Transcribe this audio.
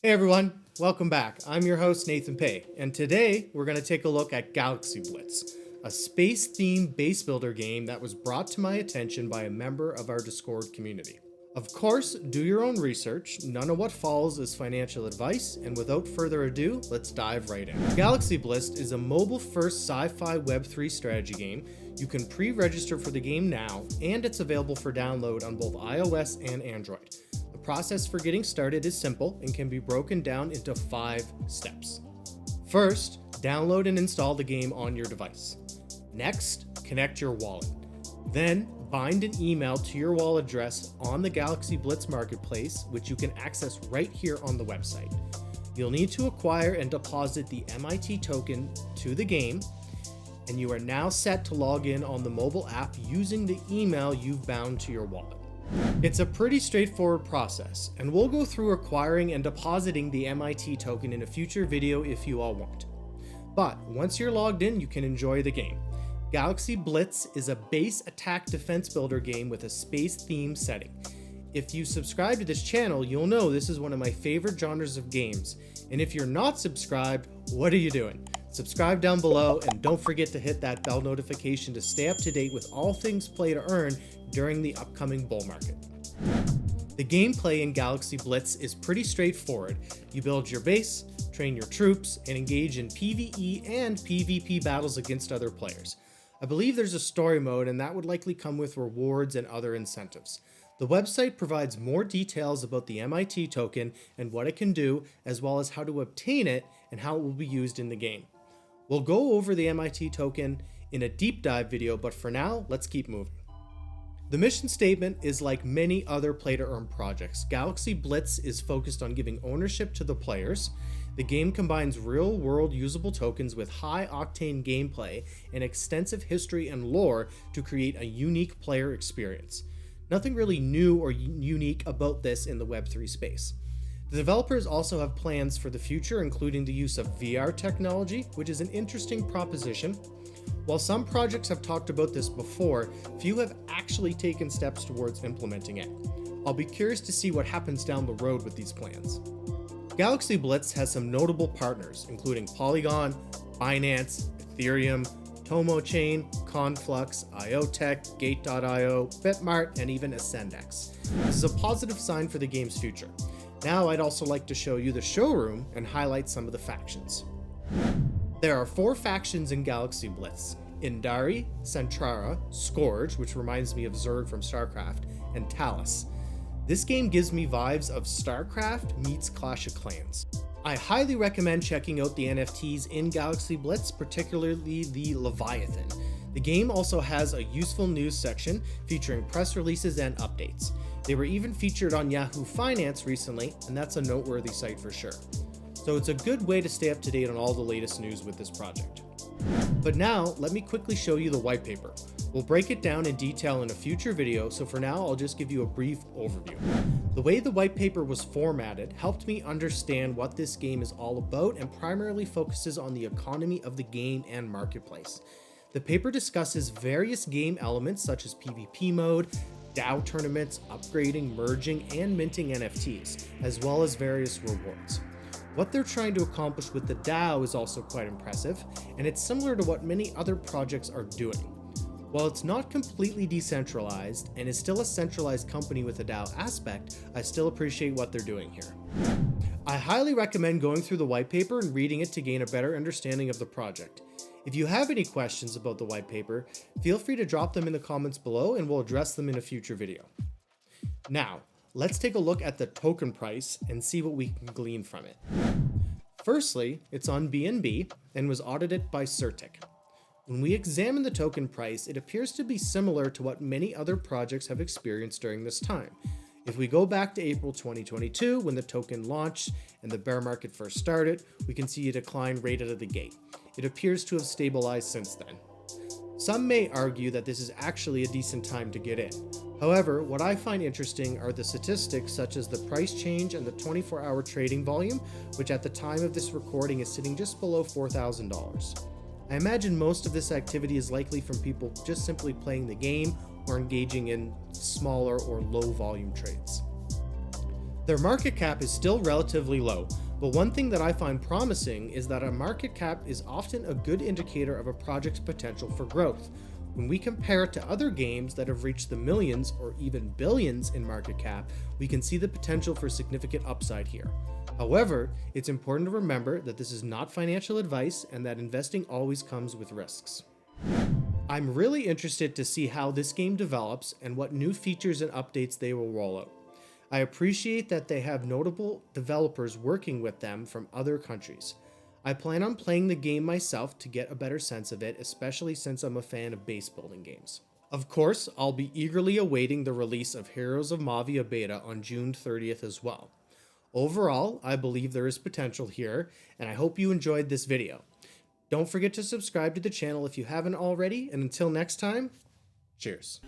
Hey everyone, welcome back. I'm your host Nathan Pay, and today we're going to take a look at Galaxy Blitz, a space-themed base builder game that was brought to my attention by a member of our Discord community. Of course, do your own research. None of what follows is financial advice, and without further ado, let's dive right in. Galaxy Blitz is a mobile-first sci-fi Web3 strategy game. You can pre-register for the game now, and it's available for download on both iOS and Android. The process for getting started is simple and can be broken down into 5 steps. First, download and install the game on your device. Next, connect your wallet. Then, bind an email to your wallet address on the Galaxy Blitz marketplace, which you can access right here on the website. You'll need to acquire and deposit the MIT token to the game, and you are now set to log in on the mobile app using the email you've bound to your wallet. It's a pretty straightforward process, and we'll go through acquiring and depositing the MIT token in a future video if you all want. But once you're logged in, you can enjoy the game. Galaxy Blitz is a base attack defense builder game with a space-themed setting. If you subscribe to this channel, you'll know this is one of my favorite genres of games. And if you're not subscribed, what are you doing? Subscribe down below, and don't forget to hit that bell notification to stay up to date with all things play to earn during the upcoming bull market. The gameplay in Galaxy Blitz is pretty straightforward. You build your base, train your troops, and engage in PvE and PvP battles against other players. I believe there's a story mode, and that would likely come with rewards and other incentives. The website provides more details about the MIT token and what it can do, as well as how to obtain it and how it will be used in the game. We'll go over the MIT token in a deep dive video, but for now, let's keep moving. The mission statement is like many other play-to-earn projects. Galaxy Blitz is focused on giving ownership to the players. The game combines real-world usable tokens with high-octane gameplay and extensive history and lore to create a unique player experience. Nothing really new or unique about this in the Web3 space. The developers also have plans for the future, including the use of VR technology, which is an interesting proposition. While some projects have talked about this before, few have actually taken steps towards implementing it. I'll be curious to see what happens down the road with these plans. Galaxy Blitz has some notable partners, including Polygon, Binance, Ethereum, Tomo Chain, Conflux, IoTech, Gate.io, Bitmart, and even Ascendex. This is a positive sign for the game's future. Now I'd also like to show you the showroom and highlight some of the factions. There are 4 factions in Galaxy Blitz: Indari, Centrara, Scourge, which reminds me of Zerg from StarCraft, and Talus. This game gives me vibes of StarCraft meets Clash of Clans. I highly recommend checking out the NFTs in Galaxy Blitz, particularly the Leviathan. The game also has a useful news section featuring press releases and updates. They were even featured on Yahoo Finance recently, and that's a noteworthy site for sure. So it's a good way to stay up to date on all the latest news with this project. But now, let me quickly show you the white paper. We'll break it down in detail in a future video, so for now I'll just give you a brief overview. The way the white paper was formatted helped me understand what this game is all about and primarily focuses on the economy of the game and marketplace. The paper discusses various game elements such as PvP mode, DAO tournaments, upgrading, merging, and minting NFTs, as well as various rewards. What they're trying to accomplish with the DAO is also quite impressive, and it's similar to what many other projects are doing. While it's not completely decentralized and is still a centralized company with a DAO aspect, I still appreciate what they're doing here. I highly recommend going through the white paper and reading it to gain a better understanding of the project. If you have any questions about the white paper, feel free to drop them in the comments below and we'll address them in a future video. Now, let's take a look at the token price and see what we can glean from it. Firstly, it's on BNB and was audited by Certic. When we examine the token price, it appears to be similar to what many other projects have experienced during this time. If we go back to April 2022, when the token launched and the bear market first started, we can see a decline right out of the gate. It appears to have stabilized since then. Some may argue that this is actually a decent time to get in. However, what I find interesting are the statistics such as the price change and the 24-hour trading volume, which at the time of this recording is sitting just below $4,000. I imagine most of this activity is likely from people just simply playing the game or engaging in smaller or low volume trades. Their market cap is still relatively low, but one thing that I find promising is that a market cap is often a good indicator of a project's potential for growth. When we compare it to other games that have reached the millions or even billions in market cap, we can see the potential for significant upside here. However, it's important to remember that this is not financial advice and that investing always comes with risks. I'm really interested to see how this game develops and what new features and updates they will roll out. I appreciate that they have notable developers working with them from other countries. I plan on playing the game myself to get a better sense of it, especially since I'm a fan of base building games. Of course, I'll be eagerly awaiting the release of Heroes of Mavia beta on June 30th as well. Overall, I believe there is potential here, and I hope you enjoyed this video. Don't forget to subscribe to the channel if you haven't already, and until next time, cheers.